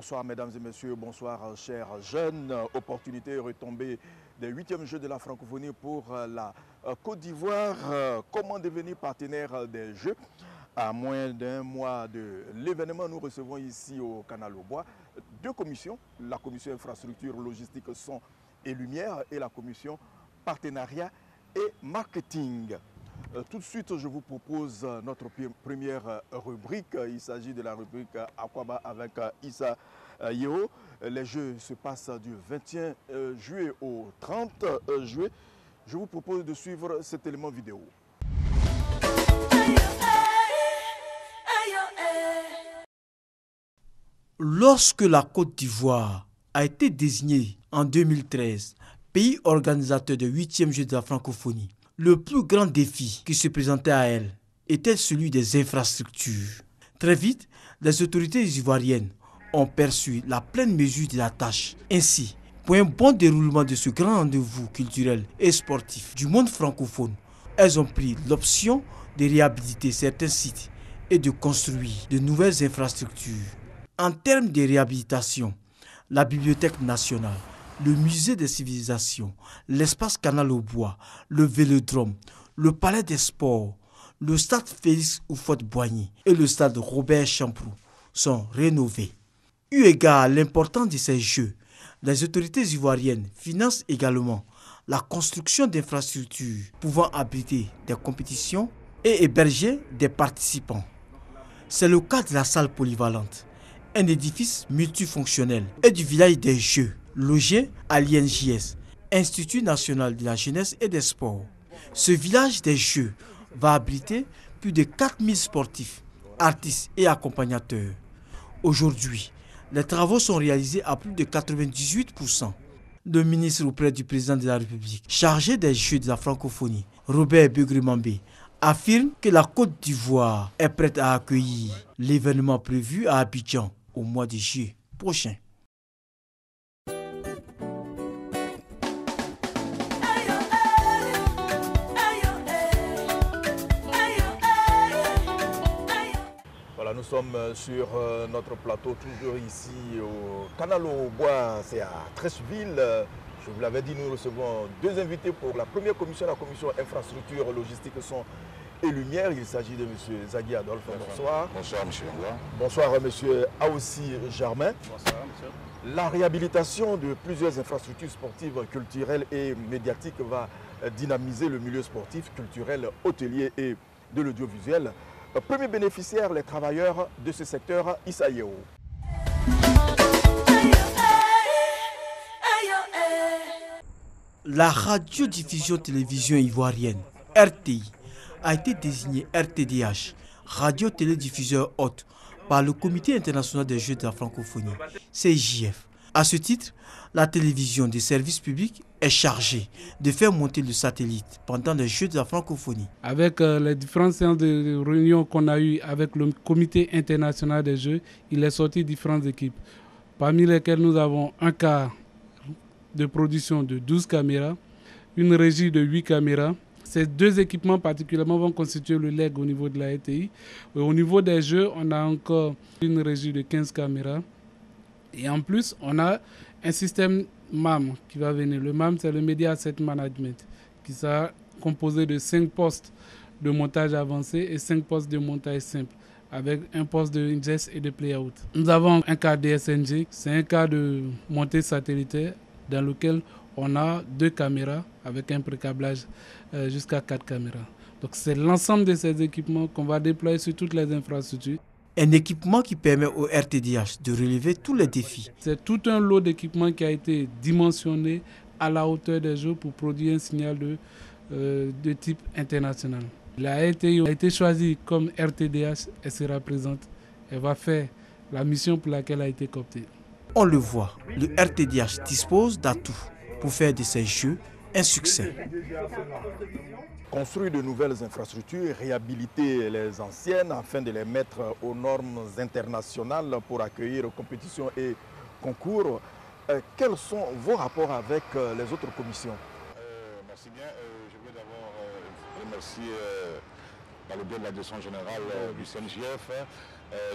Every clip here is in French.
Bonsoir mesdames et messieurs, bonsoir chers jeunes. Opportunité retombée des 8e Jeux de la francophonie pour la Côte d'Ivoire. Comment devenir partenaire des Jeux? À moins d'un mois de l'événement, nous recevons ici au Canal au Bois deux commissions, la commission infrastructure, logistique, son et lumière et la commission partenariat et marketing. Tout de suite, je vous propose notre première rubrique. Il s'agit de la rubrique Aquaba avec Issa Yeo. Les Jeux se passent du 21 juillet au 30 juillet. Je vous propose de suivre cet élément vidéo. Lorsque la Côte d'Ivoire a été désignée en 2013 pays organisateur des 8e Jeux de la francophonie, le plus grand défi qui se présentait à elle était celui des infrastructures. Très vite, les autorités ivoiriennes ont perçu la pleine mesure de la tâche. Ainsi, pour un bon déroulement de ce grand rendez-vous culturel et sportif du monde francophone, elles ont pris l'option de réhabiliter certains sites et de construire de nouvelles infrastructures. En termes de réhabilitation, la Bibliothèque nationale, le musée des civilisations, l'espace Canal au Bois, le Vélodrome, le palais des sports, le stade Félix Houphouët-Boigny et le stade Robert Champrou sont rénovés. Eu égard à l'importance de ces jeux, les autorités ivoiriennes financent également la construction d'infrastructures pouvant abriter des compétitions et héberger des participants. C'est le cas de la salle polyvalente, un édifice multifonctionnel, et du village des Jeux, logé à l'INJS, Institut national de la jeunesse et des sports. Ce village des Jeux va abriter plus de 4000 sportifs, artistes et accompagnateurs. Aujourd'hui, les travaux sont réalisés à plus de 98%. Le ministre auprès du président de la République, chargé des Jeux de la francophonie, Robert Begremambé, affirme que la Côte d'Ivoire est prête à accueillir l'événement prévu à Abidjan au mois de juillet prochain. Voilà, nous sommes sur notre plateau, toujours ici au Canal au Bois, c'est à Treichville. Je vous l'avais dit, nous recevons deux invités pour la première commission, la commission infrastructure, logistique, son et lumière. Il s'agit de M. Zagui Adolphe. Bonsoir. Bonsoir, M. Langlois. Bonsoir, M. Aoussi Germain. Bonsoir, monsieur. La réhabilitation de plusieurs infrastructures sportives, culturelles et médiatiques va dynamiser le milieu sportif, culturel, hôtelier et de l'audiovisuel. Premier bénéficiaire, les travailleurs de ce secteur, Issa Yeo. La radiodiffusion-télévision ivoirienne, RTI, a été désignée RTDH, radio-télédiffuseur hôte, par le Comité international des Jeux de la francophonie, CIJF. À ce titre, la télévision des services publics est chargée de faire monter le satellite pendant les Jeux de la francophonie. Avec les différentes séances de réunion qu'on a eues avec le Comité international des Jeux, il est sorti différentes équipes, parmi lesquelles nous avons un quart de production de 12 caméras, une régie de 8 caméras. Ces deux équipements particulièrement vont constituer le leg au niveau de la RTI. Au niveau des Jeux, on a encore une régie de 15 caméras. Et en plus, on a un système MAM qui va venir. Le MAM, c'est le Media Asset Management, qui sera composé de 5 postes de montage avancé et 5 postes de montage simple, avec un poste de ingest et de play-out. Nous avons un cas DSNG, c'est un cas de montée satellitaire dans lequel on a 2 caméras avec un précablage jusqu'à 4 caméras. Donc c'est l'ensemble de ces équipements qu'on va déployer sur toutes les infrastructures. Un équipement qui permet au RTDH de relever tous les défis. C'est tout un lot d'équipements qui a été dimensionné à la hauteur des Jeux pour produire un signal de type international. La RTI a été choisie comme RTDH, elle sera présente, elle va faire la mission pour laquelle elle a été cooptée. On le voit, le RTDH dispose d'atouts pour faire de ces Jeux un succès. Construire de nouvelles infrastructures, réhabiliter les anciennes afin de les mettre aux normes internationales pour accueillir compétitions et concours. Quels sont vos rapports avec les autres commissions? Merci bien. Je veux d'abord remercier par le biais de la direction générale du CNJF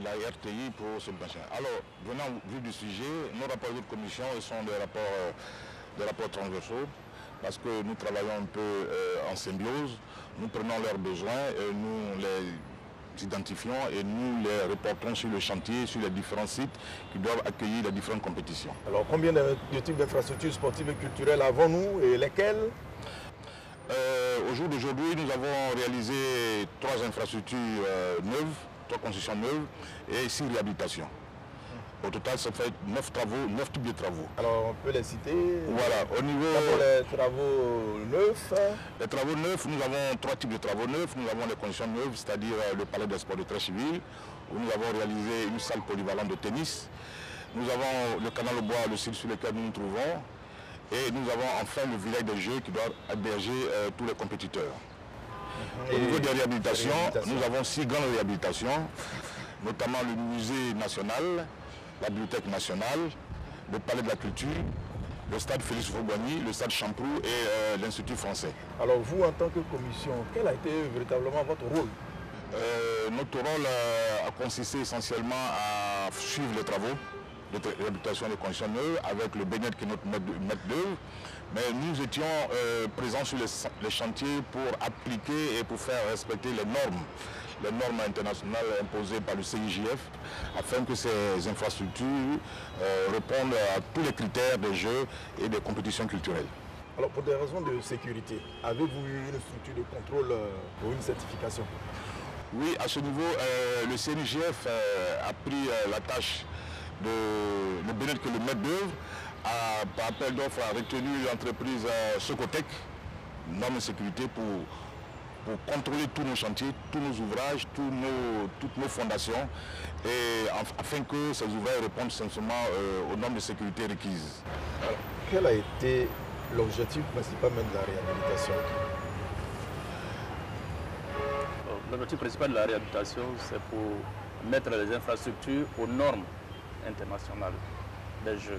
la RTI pour ce machin. Alors, venant au vif du sujet, nos rapports de commission sont des rapports transversaux parce que nous travaillons un peu en symbiose, nous prenons leurs besoins, nous les identifions et nous les reportons sur le chantier, sur les différents sites qui doivent accueillir les différentes compétitions. Alors combien de types d'infrastructures sportives et culturelles avons-nous et lesquelles? Au jour d'aujourd'hui, nous avons réalisé 3 infrastructures neuves, 3 constructions neuves et 6 réhabilitations. Au total, ça fait 9 types de travaux. Alors on peut les citer. Voilà, au niveau... D'abord les travaux neufs. Les travaux neufs, nous avons 3 types de travaux neufs. Nous avons les conditions neuves, c'est-à-dire le palais des sports de Treichville, où nous avons réalisé une salle polyvalente de tennis. Nous avons le canal au bois, le site sur lequel nous nous trouvons. Et nous avons enfin le village des Jeux qui doit héberger tous les compétiteurs. Au niveau des réhabilitations, nous avons 6 grandes réhabilitations, notamment le musée national, la bibliothèque nationale, le palais de la culture, le stade Félix Houphouët-Boigny, le stade Champroux et l'Institut français. Alors vous, en tant que commission, quel a été véritablement votre rôle? Notre rôle a consisté essentiellement à suivre les travaux de réhabilitation des conditions neuves avec le BNET qui est notre maître d'œuvre. Mais nous étions présents sur les chantiers pour appliquer et pour faire respecter les normes internationales imposées par le CIJF, afin que ces infrastructures répondent à tous les critères des jeux et des compétitions culturelles. Alors pour des raisons de sécurité, avez-vous eu une structure de contrôle ou une certification? Oui, à ce niveau, le CNIGF a pris la tâche de le BNET, que le maître d'œuvre, par appel d'offres, a retenu l'entreprise Socotec, normes de sécurité, pour contrôler tous nos chantiers, tous nos ouvrages, toutes nos fondations, et afin que ces ouvrages répondent sincèrement aux normes de sécurité requises. Alors, quel a été l'objectif principal même de la réhabilitation? L'objectif principal de la réhabilitation, c'est pour mettre les infrastructures aux normes internationales des Jeux.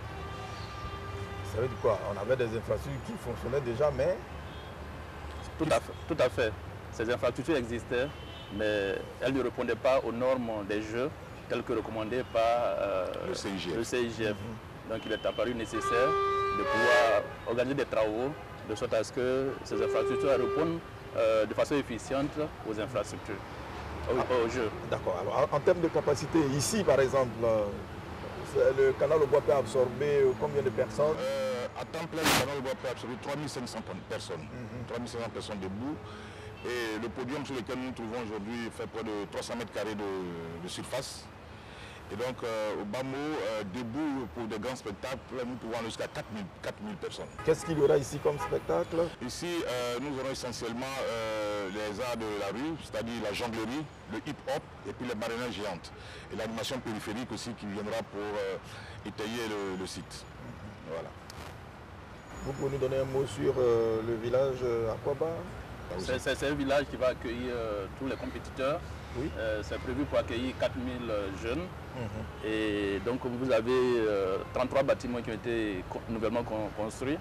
Ça veut dire quoi? On avait des infrastructures qui fonctionnaient déjà, mais... Tout à fait. Ces infrastructures existaient, mais elles ne répondaient pas aux normes des Jeux telles que recommandées par le CIJF. Donc il est apparu nécessaire de pouvoir organiser des travaux de sorte à ce que ces infrastructures répondent de façon efficiente aux infrastructures, aux Jeux. D'accord. Alors en termes de capacité, ici par exemple, le canal au bois peut absorber combien de personnes? À temps plein, le canal au bois peut absorber 3500 personnes. 3500 personnes debout. Et le podium sur lequel nous nous trouvons aujourd'hui fait près de 300 mètres carrés de surface. Et donc, au bas mot, debout pour des grands spectacles, nous pouvons aller jusqu'à 4000 personnes. Qu'est-ce qu'il y aura ici comme spectacle? Ici, nous aurons essentiellement les arts de la rue, c'est-à-dire la jonglerie, le hip-hop et puis les marionnettes géantes. Et l'animation périphérique aussi qui viendra pour étayer le site. Voilà. Vous pouvez nous donner un mot sur le village Aquaba? C'est un village qui va accueillir tous les compétiteurs. Oui. C'est prévu pour accueillir 4000 jeunes. Et donc vous avez 33 bâtiments qui ont été nouvellement construits,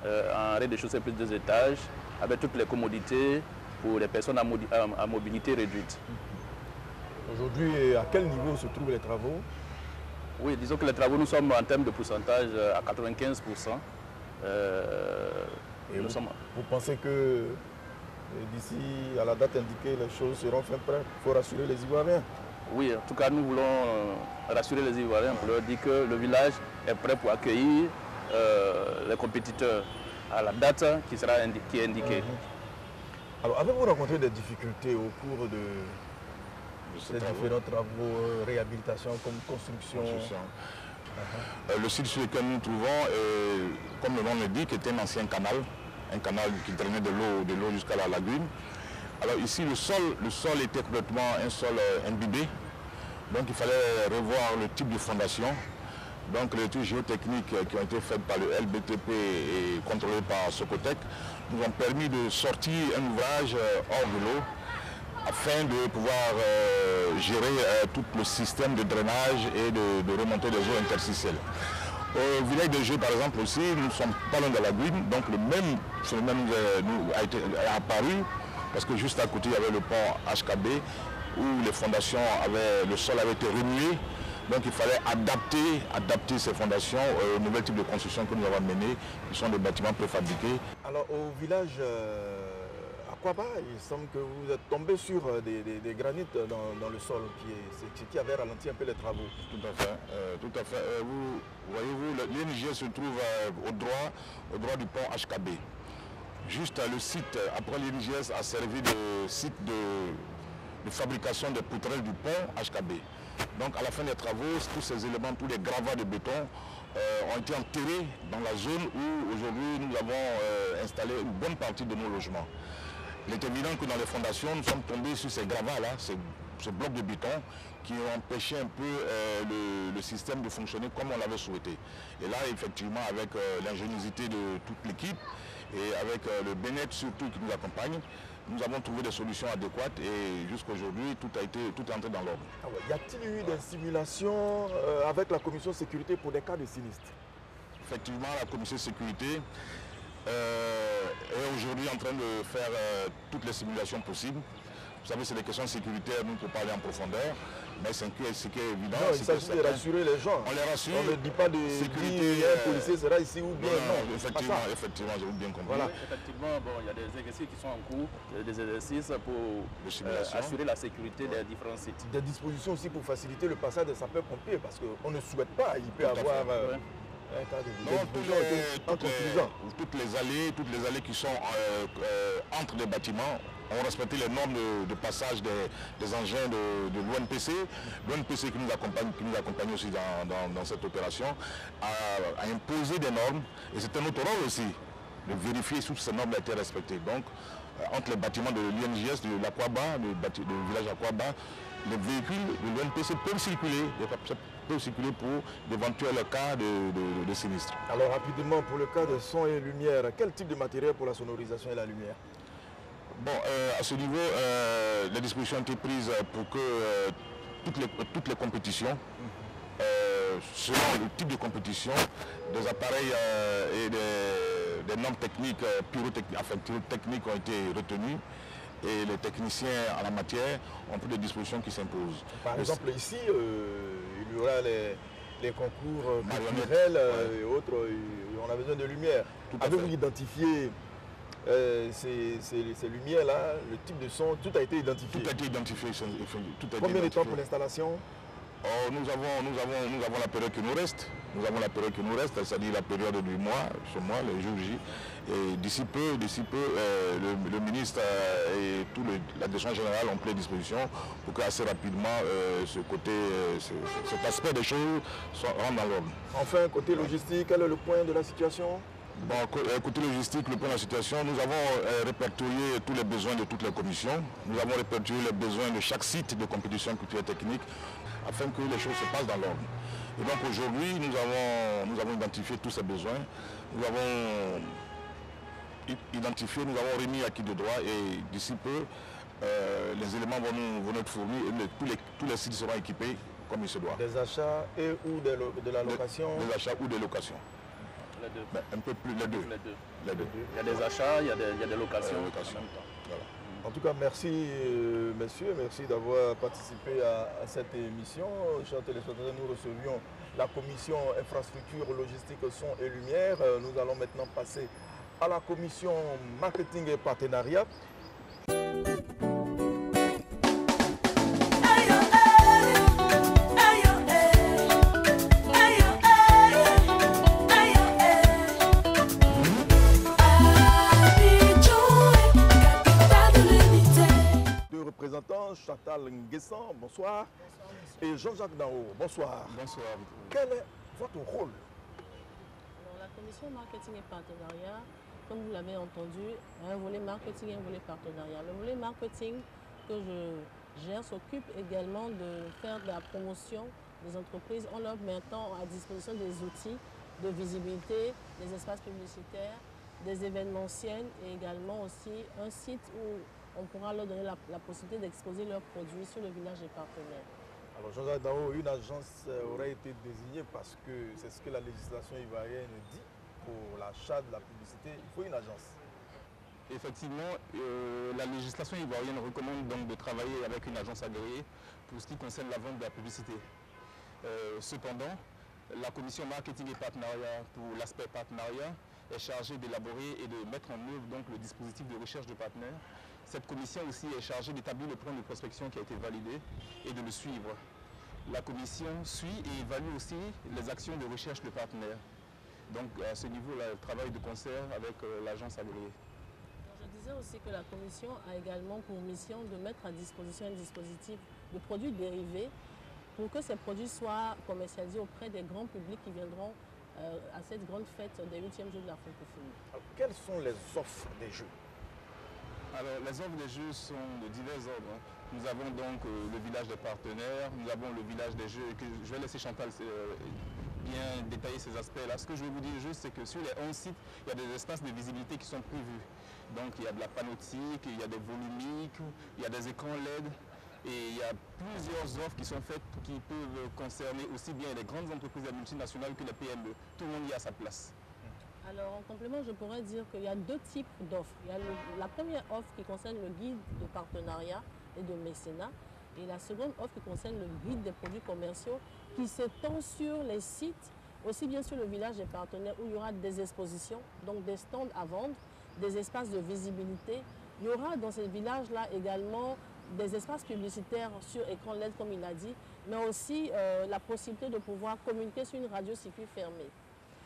en rez-de-chaussée plus 2 étages, avec toutes les commodités pour les personnes à mobilité réduite. Aujourd'hui, à quel niveau se trouvent les travaux? Oui, disons que les travaux, nous sommes en termes de pourcentage à 95%. Et vous pensez que d'ici à la date indiquée, les choses seront fin prêtes pour rassurer les Ivoiriens? Oui, en tout cas, nous voulons rassurer les Ivoiriens pour leur dire que le village est prêt pour accueillir les compétiteurs à la date qui est indiquée. Alors, avez-vous rencontré des difficultés au cours de ces différents travaux, réhabilitation comme construction? Le site sur lequel nous nous trouvons, comme le nom l'indique, était un ancien canal qui drainait de l'eau jusqu'à la lagune. Alors ici, le sol était complètement un sol imbibé, donc il fallait revoir le type de fondation. Donc les études géotechniques qui ont été faites par le LBTP et contrôlées par Socotec nous ont permis de sortir un ouvrage hors de l'eau afin de pouvoir gérer tout le système de drainage et de remontée des eaux interstitielles. Au village des Jeux, par exemple, aussi, nous ne sommes pas loin de la lagune, donc le même phénomène a apparu, parce que juste à côté, il y avait le pont HKB, où les fondations le sol avait été remué. Donc il fallait adapter ces fondations aux nouvelles types de construction que nous avons menées, qui sont des bâtiments préfabriqués. Alors au village Akwaba, il semble que vous êtes tombé sur des granites dans le sol qui avait ralenti un peu les travaux. Tout à fait. Tout à fait. Voyez-vous, l'ING se trouve au droit du pont HKB. Juste le site, après l'INGS a servi de site de fabrication des poutrelles du pont HKB. Donc à la fin des travaux, tous ces éléments, tous les gravats de béton ont été enterrés dans la zone où aujourd'hui nous avons installé une bonne partie de nos logements. Il est évident que dans les fondations, nous sommes tombés sur ces gravats-là, ces blocs de béton qui ont empêché un peu le système de fonctionner comme on l'avait souhaité. Et là, effectivement, avec l'ingéniosité de toute l'équipe et avec le bien-être surtout qui nous accompagne, nous avons trouvé des solutions adéquates et jusqu'aujourd'hui, tout est entré dans l'ordre. Ah ouais. Y a-t-il eu des simulations avec la commission sécurité pour des cas de sinistre? Effectivement, la commission sécurité est aujourd'hui en train de faire toutes les simulations possibles. Vous savez, c'est des questions sécuritaires, nous, pour parler en profondeur. Mais ce qui est évident, il s'agit de rassurer les gens. On les rassure. On ne dit pas de sécurité, un policier sera ici ou bien non. Effectivement, j'ai bien compris. Voilà. Effectivement, il y a des exercices qui sont en cours, des exercices pour assurer la sécurité des différents sites. Des dispositions aussi pour faciliter le passage des sapeurs-pompiers, parce qu'on ne souhaite pas, il peut y avoir un cas de toutes les allées qui sont entre les bâtiments ont respecté les normes de passage des engins de l'ONPC. L'ONPC qui nous accompagne aussi dans cette opération a imposé des normes et c'est un autre rôle aussi de vérifier si toutes ces normes ont été respectées. Donc entre les bâtiments de l'INGS, de l'Akwaba, du village Akwaba, les véhicules de l'ONPC peuvent circuler pour d'éventuels cas de sinistre. Alors rapidement, pour le cas de son et lumière, quel type de matériel pour la sonorisation et la lumière? Bon, à ce niveau, les dispositions ont été prises pour que toutes les compétitions, selon le type de compétition, des appareils et des normes techniques, pyrotechniques ont été retenues. Et les techniciens en la matière ont pris des dispositions qui s'imposent. Par exemple, ici, il y aura les concours culturels et autres, on a besoin de lumière. Avez-vous identifié ces lumières-là, le type de son, tout a été identifié? Tout a été identifié. Combien de temps pour l'installation? Nous avons la période qui nous reste. C'est-à-dire la période du mois, ce mois, le jour J. Et d'ici peu, le ministre et la direction générale ont pris disposition pour que assez rapidement cet aspect des choses rentre dans l'ordre. Enfin, côté logistique, quel est le point de la situation? Bon, côté logistique, le point de la situation, nous avons répertorié tous les besoins de toutes les commissions. Nous avons répertorié les besoins de chaque site de compétition culturelle technique afin que les choses se passent dans l'ordre. Et donc aujourd'hui, nous avons identifié tous ces besoins. Nous avons identifié, nous avons remis acquis de droit et d'ici peu, les éléments vont être fournis et tous les sites seront équipés comme il se doit. Des achats et ou de la location? Des achats ou des locations. Les deux. Ben, un peu plus, les deux. Il y a des achats, il y a des locations. En même temps. Voilà. En tout cas, merci messieurs, merci d'avoir participé à cette émission. Chers téléspectateurs, nous recevions la commission infrastructure, logistique, son et lumière. Nous allons maintenant passer à la commission marketing et partenariat. Chantal Nguessan, bonsoir. Et Jean-Jacques Dao, bonsoir. Bonsoir. Quel est votre rôle? Alors, la commission marketing et partenariat, comme vous l'avez entendu, un volet marketing et un volet partenariat. Le volet marketing que je gère s'occupe également de faire de la promotion des entreprises en leur mettant à disposition des outils de visibilité, des espaces publicitaires, des événementiels et également aussi un site où on pourra leur donner la possibilité d'exposer leurs produits sur le village des partenaires. Alors Jean-Jacques Dao, une agence aurait été désignée parce que c'est ce que la législation ivoirienne dit pour l'achat de la publicité, il faut une agence. Effectivement, la législation ivoirienne recommande donc de travailler avec une agence agréée pour ce qui concerne la vente de la publicité. Cependant, la commission marketing et partenariat pour l'aspect partenariat est chargée d'élaborer et de mettre en œuvre donc le dispositif de recherche de partenaires. Cette commission aussi est chargée d'établir le plan de prospection qui a été validé et de le suivre. La commission suit et évalue aussi les actions de recherche de partenaires. Donc à ce niveau-là, elle travaille de concert avec l'agence agréée. Je disais aussi que la commission a également pour mission de mettre à disposition un dispositif de produits dérivés pour que ces produits soient commercialisés auprès des grands publics qui viendront à cette grande fête des 8e Jeux de la francophonie. Alors, quelles sont les offres des Jeux? Alors, les offres des Jeux sont de divers ordres. Nous avons donc le village des partenaires, nous avons le village des Jeux, que je vais laisser Chantal bien détailler ces aspects-là. Ce que je vais vous dire juste, c'est que sur les 11 sites, il y a des espaces de visibilité qui sont prévus. Donc, il y a de la panoptique, il y a des volumiques, il y a des écrans LED. Et il y a plusieurs offres qui sont faites qui peuvent concerner aussi bien les grandes entreprises et multinationales que les PME. Tout le monde y a sa place. Alors en complément, je pourrais dire qu'il y a deux types d'offres. Il y a la première offre qui concerne le guide de partenariat et de mécénat. Et la seconde offre qui concerne le guide des produits commerciaux qui s'étend sur les sites, aussi bien sur le village des partenaires où il y aura des expositions, donc des stands à vendre, des espaces de visibilité. Il y aura dans ces villages-là également des espaces publicitaires sur écran LED comme il a dit, mais aussi la possibilité de pouvoir communiquer sur une radio-circuit fermée.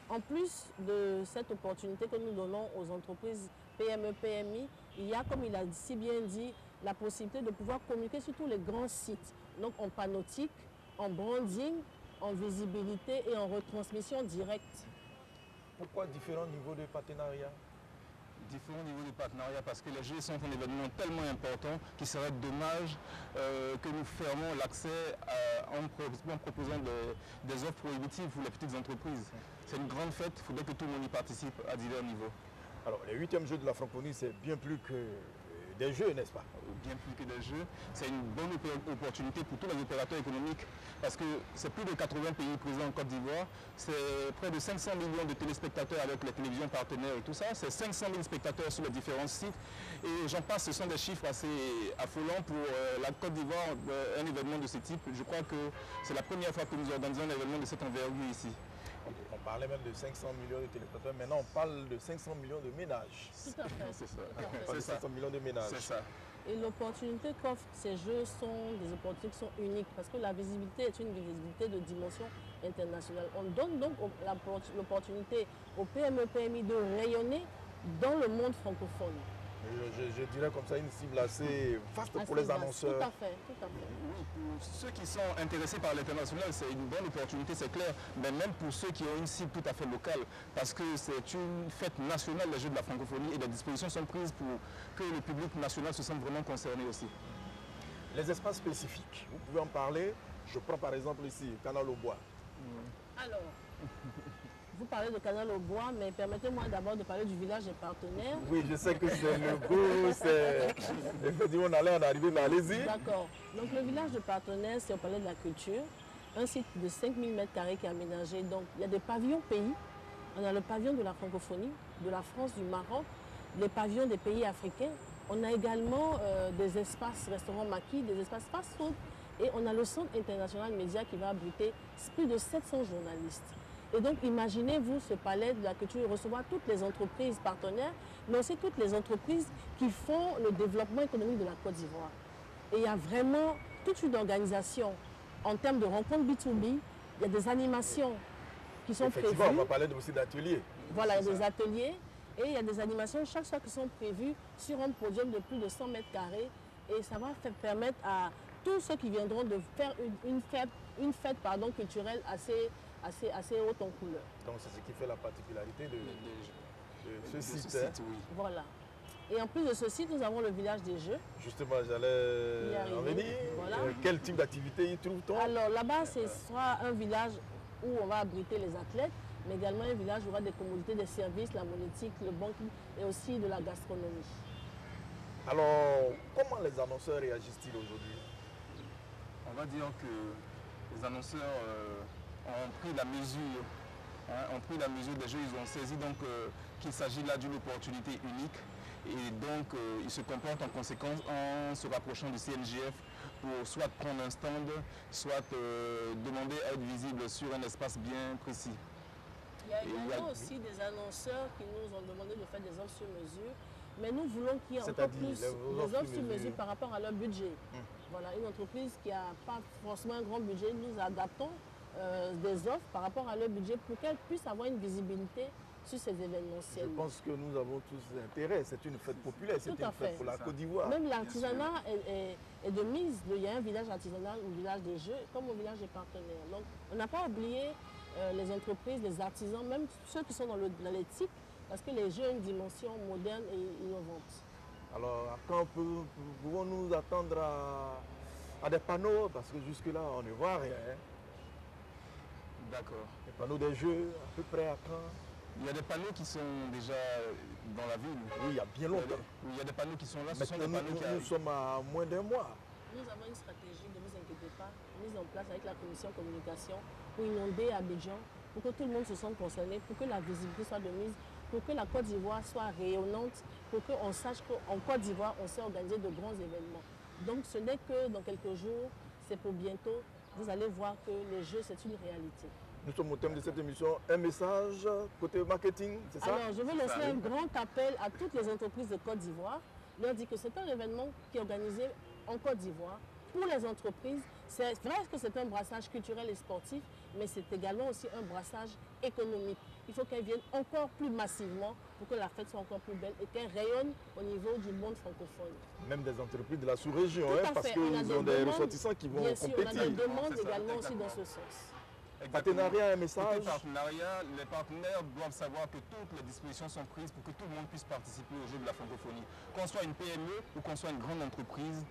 En plus de cette opportunité que nous donnons aux entreprises PME, PMI, il y a, comme il a si bien dit, la possibilité de pouvoir communiquer sur tous les grands sites, donc en panoptique, en branding, en visibilité et en retransmission directe. Pourquoi différents niveaux de partenariat? Différents niveaux de partenariat parce que les Jeux sont un événement tellement important qu'il serait dommage que nous fermons l'accès en proposant des offres prohibitives pour les petites entreprises. C'est une grande fête, il faudrait que tout le monde y participe à divers niveaux. Alors, les 8e Jeux de la francophonie, c'est bien plus que des jeux, n'est-ce pas? Bien plus que des jeux. C'est une bonne opportunité pour tous les opérateurs économiques parce que c'est plus de 80 pays présents en Côte d'Ivoire. C'est près de 500 millions de téléspectateurs avec les télévisions partenaires et tout ça. C'est 500 000 spectateurs sur les différents sites. Et j'en passe, ce sont des chiffres assez affolants pour la Côte d'Ivoire, un événement de ce type. Je crois que c'est la première fois que nous organisons un événement de cette envergure ici. On parlait même de 500 millions de téléspectateurs, maintenant on parle de 500 millions de ménages. Tout à fait. C'est ça. On parle de 500 millions de ménages. C'est ça. Et l'opportunité qu'offrent ces jeux sont des opportunités qui sont uniques parce que la visibilité est une visibilité de dimension internationale. On donne donc l'opportunité aux PME, PMI de rayonner dans le monde francophone. Je dirais comme ça une cible assez vaste pour les annonceurs. Tout à fait, tout à fait. Oui, pour ceux qui sont intéressés par l'international, c'est une bonne opportunité, c'est clair. Mais même pour ceux qui ont une cible tout à fait locale, parce que c'est une fête nationale, les Jeux de la francophonie, et des dispositions sont prises pour que le public national se sente vraiment concerné aussi. Les espaces spécifiques, vous pouvez en parler. Je prends par exemple ici, Canal au Bois. Alors, vous parlez de Canal au Bois, mais permettez-moi d'abord de parler du village des partenaires. Oui, je sais que c'est le goût, c'est... Effectivement, on allait en arriver, mais allez-y. D'accord. Donc le village de partenaires, c'est au Palais de la Culture, un site de 5000 m² qui est aménagé. Donc il y a des pavillons pays. On a le pavillon de la francophonie, de la France, du Maroc, les pavillons des pays africains. On a également des espaces restaurants maquis, des espaces fast-food. Et on a le Centre international média qui va abriter plus de 700 journalistes. Et donc, imaginez-vous ce palais de la culture recevoir toutes les entreprises partenaires, mais aussi toutes les entreprises qui font le développement économique de la Côte d'Ivoire. Et il y a vraiment toute une organisation en termes de rencontres B2B. Il y a des animations qui sont prévues. Effectivement, on va parler aussi d'ateliers. Voilà, il y a des ateliers et il y a des animations chaque soir qui sont prévues sur un podium de plus de 100 m². Et ça va permettre à tous ceux qui viendront de faire une fête culturelle assez haute en couleur. Donc c'est ce qui fait la particularité de ce site. Oui. Voilà. Et en plus de ce site, nous avons le village des Jeux. Justement, j'allais en venir. Voilà. Quel type d'activité y trouve-t-on? Alors là-bas, ce sera un village où on va abriter les athlètes, mais également un village où il y aura des commodités, des services, la monétique, le banking et aussi de la gastronomie. Alors, comment les annonceurs réagissent-ils aujourd'hui? On va dire que les annonceurs ont pris la mesure, des jeux. Ils ont saisi donc qu'il s'agit là d'une opportunité unique Et donc, il se comporte en conséquence en se rapprochant du CNJF pour soit prendre un stand, soit demander à être visible sur un espace bien précis. Il y a également aussi des annonceurs qui nous ont demandé de faire des offres sur mesure, mais nous voulons qu'il y ait encore plus des offres sur mesure par rapport à leur budget. Voilà, une entreprise qui n'a pas forcément un grand budget, nous adaptons des offres par rapport à leur budget pour qu'elles puissent avoir une visibilité sur ces événementiels. Je pense que nous avons tous intérêt. C'est une fête populaire, c'est une fête pour la Côte d'Ivoire. Même l'artisanat est de mise. Il y a un village artisanal, un village des jeux, comme au village des partenaires. Donc, on n'a pas oublié les entreprises, les artisans, même ceux qui sont dans l'éthique, parce que les jeux ont une dimension moderne et innovante. Alors, quand pouvons-nous attendre à des panneaux? Parce que jusque-là, on ne voit rien. D'accord. Les panneaux des jeux, à peu près à quand? Il y a des panneaux qui sont déjà dans la ville. Oui, il y a bien longtemps. Il y a des panneaux qui sont là. Ce sont des panneaux nous sommes à moins d'un mois. Nous avons une stratégie, ne vous inquiétez pas, mise en place avec la commission communication pour inonder Abidjan, pour que tout le monde se sente concerné, pour que la visibilité soit de mise, pour que la Côte d'Ivoire soit rayonnante, pour qu'on sache qu'en Côte d'Ivoire, on sait organiser de grands événements. Donc ce n'est que dans quelques jours, c'est pour bientôt, vous allez voir que les jeux, c'est une réalité. Nous sommes au thème de cette émission. Un message côté marketing, c'est ça? Alors, je vais laisser un grand appel à toutes les entreprises de Côte d'Ivoire. Leur dire que c'est un événement qui est organisé en Côte d'Ivoire pour les entreprises. C'est vrai que c'est un brassage culturel et sportif, mais c'est également aussi un brassage économique. Il faut qu'elles viennent encore plus massivement pour que la fête soit encore plus belle et qu'elle rayonne au niveau du monde francophone. Même des entreprises de la sous-région, parce qu'ils ont des ressortissants qui vont compétir. On a des demandes également aussi dans ce sens. Partenariat, un message. Les partenaires doivent savoir que toutes les dispositions sont prises pour que tout le monde puisse participer aux Jeux de la francophonie. Qu'on soit une PME ou qu'on soit une grande entreprise,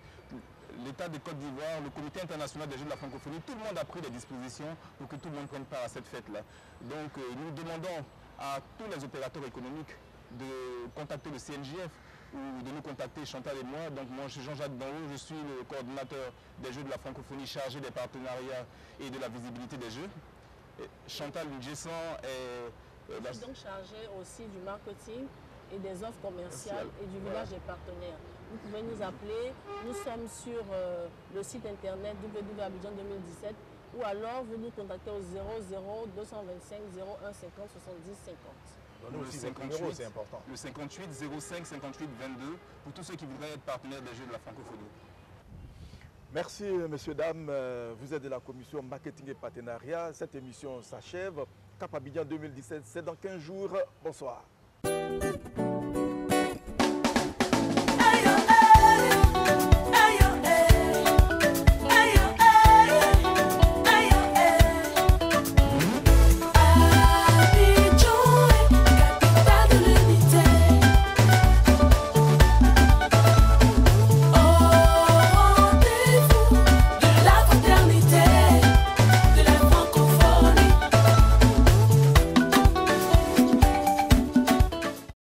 l'État de Côte d'Ivoire, le Comité international des Jeux de la francophonie, tout le monde a pris des dispositions pour que tout le monde prenne part à cette fête-là. Donc nous demandons à tous les opérateurs économiques de contacter le CNJF ou de nous contacter, Chantal et moi. Donc moi, je suis Jean-Jacques Danlou, je suis le coordinateur des Jeux de la francophonie chargé des partenariats et de la visibilité des Jeux. Et Chantal Ndjessan est... je suis donc chargée aussi du marketing et des offres commerciales et du village des partenaires. Vous pouvez nous appeler, nous sommes sur le site internet www.abidjan 2017 ou alors vous nous contactez au 00 225 01 50 70 50. Le 58, c'est important. Le 58 05 58 22 pour tous ceux qui voudraient être partenaires des Jeux de la francophonie. Merci messieurs, dames. Vous êtes de la commission marketing et partenariat. Cette émission s'achève. Cap Abidjan 2017, c'est dans 15 jours. Bonsoir.